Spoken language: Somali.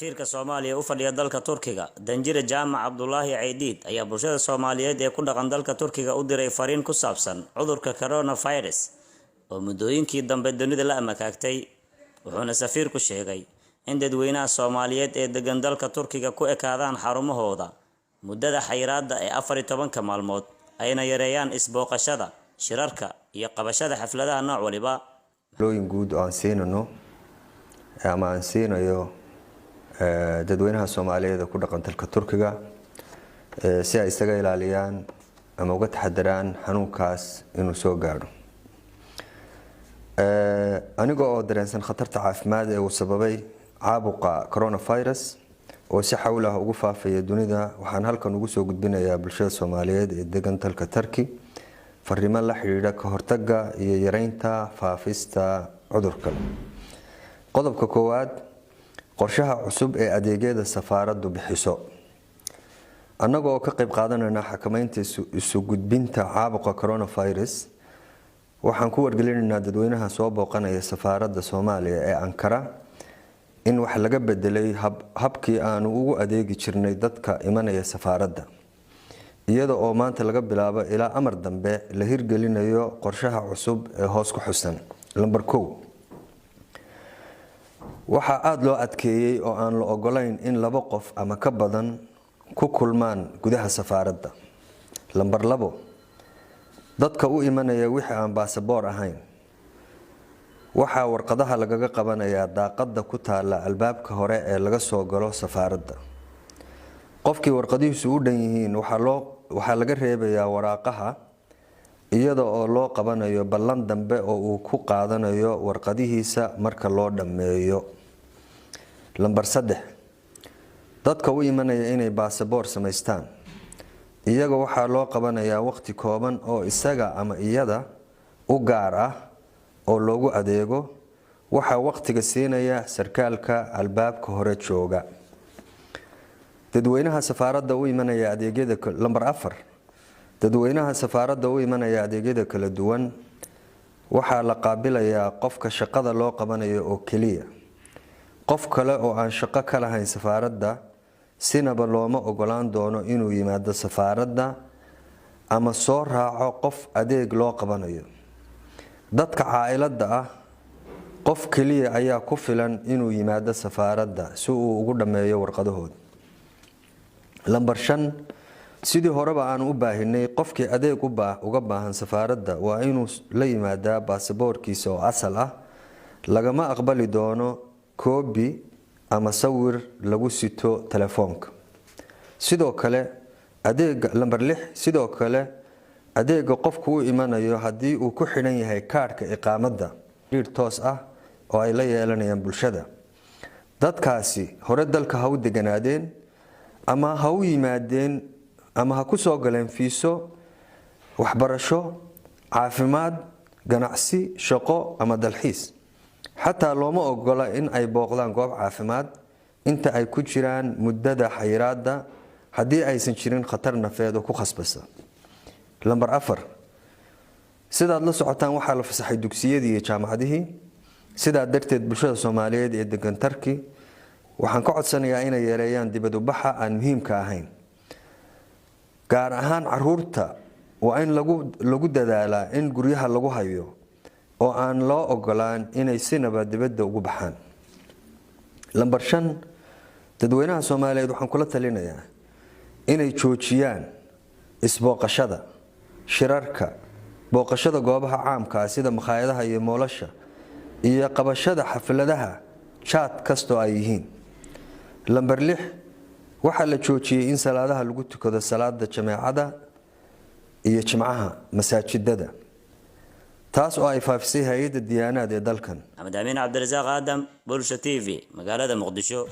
safiirka Soomaaliya u fadhiya dalka Turkiga Danjire Jaamac Abdullaahi Ciidiid ayaa bulshada Soomaaliyeed ee ku dhaqan dalka Turkiga u diray fariin ku saabsan cudurka coronavirus oo muddooyinkii dambe dunida la amakaagtay wuxuuna safiirku sheegay in dadweynaha Soomaaliyeed ee degan dalka Turkiga ku ekaadaan xarumahooda muddada xayiraadda ee 14 maalmood ayna yareeyaan isbooqashada shirarka iyo qabashada xafladaha nooc waliba looyin guud oo aan siinano ama aan siinayo dadweynaha Soomaaliyeed ku dhaqan dalka Turkiga si ay isaga ilaaliyaan ama uga taxadaraan xanuunkaas inuu soo gaaro aniga oo dareensan khatarta caafimaad ee uu sababay caabuqa coronavirus oo si xawli ah ugu faafaya dunida waxaan halkan ugu soo gudbinayaa bulshada Soomaaliyeed ee degan dalka Turkiga fariimo la xiriira ka hortagga iyo yareynta faafista cudurkan qodobka koowaad qorshaha cusub ee adeegyada safaaraddu bixiso annagoo ka qayb qaadanayna xakamaynta isu gudbinta caabuqa coronavirus waxaan ku wargelinaynaa dadweynaha soo booqanaya safaaradda Soomaaliya ee Ankara in wax laga bedelay habkii aanu ugu adeegi jirnay dadka imanaya safaaradda iyada oo maanta laga bilaabo ilaa amar dambe la hirgelinayo qorshaha cusub ee hoos ku xusan number 1 waxa aad loo adkeeyay oo aan la ogolayn in laba qof ama ka badan ku kulmaan gudaha safaaradda number 2 dadka u imanaya wixii aan baasaboor ahayn waxa warqadaha lagaga qabanayaa daaqada ku taala albaabka hore ee laga soo galo safaaradda qofkii warqadihiisu u dhan yihiin waxa laga reebayaa waraaqaha iyada oo loo qabanayo ballan dambe oo uu ku qaadanayo warqadihiisa marka loo dhameeyo number 3 dadka u imanaya inay baasaboor sameystaan iyaga waxa loo qabanayaa waqti kooban oo isaga ama iyada u gaar ah oo loogu adeego waxa waqtiga siinaya sarkaalka albaabka hore jooga dadweynaha safaaradda u imanaya adeegyada number 4 dadweynaha safaaradda u imanaya adeegyada kala duwan waxa la qaabilayaa qofka shaqada loo qabanayo oo kaliya qof kale oo aan shaqo ka lahayn safaaradda sinaba looma ogolaan doono inuu yimaado safaaradda ama soo raaco qof adeeg loo qabanayo dadka caailada ah qof kaliya ayaa ku filan inuu yimaado safaaradda si uu ugu dhameeyo warqadahooda number 5 sidii horeba aan u baahinay qofkii adeeg uga baahan safaaradda waa inuu la yimaadaa baasaboorkiisa oo asal ah lagama aqbali doono koobi ama sawir lagu sito telefoonka sidoo kale adeega number 6 sidoo kale adeega qofku u imanayo hadii uu ku xiran yahay kaarka iqaamadda xiriir toos ah oo ay la yeelanayaan bulshada dadkaasi hore dalka ha u deganaadeen ama ha u yimaadeen ama ha ku soo galeen fiiso waxbarasho caafimaad ganacsi shaqo ama dalxiis xataa looma ogola in ay booqdaan goob caafimaad inta ay ku jiraan muddada xayiraadda hadii aysan jirin khatar nafeed oo ku khasbasa number 4 sidaad la socotaan waxa la fasaxay dugsiyadii iyo jaamacadihii sidaa darteed bulshada Soomaaliyeed ee degan Turkiga waxaan ka codsanayaa inay yareeyaan dibadda baxa aan muhiimka ahayn gaar ahaan caruurta waa in lagu dadaalaa in guryaha lagu hayo oo aan loo ogolaan inay sinaba dibadda ugu baxaan number 5 dadweynaha Soomaaliyeed waxaan kula talinayaa inay joojiyaan isbooqashada shirarka booqashada goobaha caamka ah sida makhaayadaha iyo moolasha iyo qabashada xafladaha chat kasto ay yihiin number 6 waxa la joojiyay in salaadaha lagu tukado salaada jamaacada iyo jimcaha masaajidada taas oo ay faafisay hay'adda diyaanad ee dalkan Maxamed Amiin Cabdirasaaq Aadam Bulsho TV magaalada Muqdisho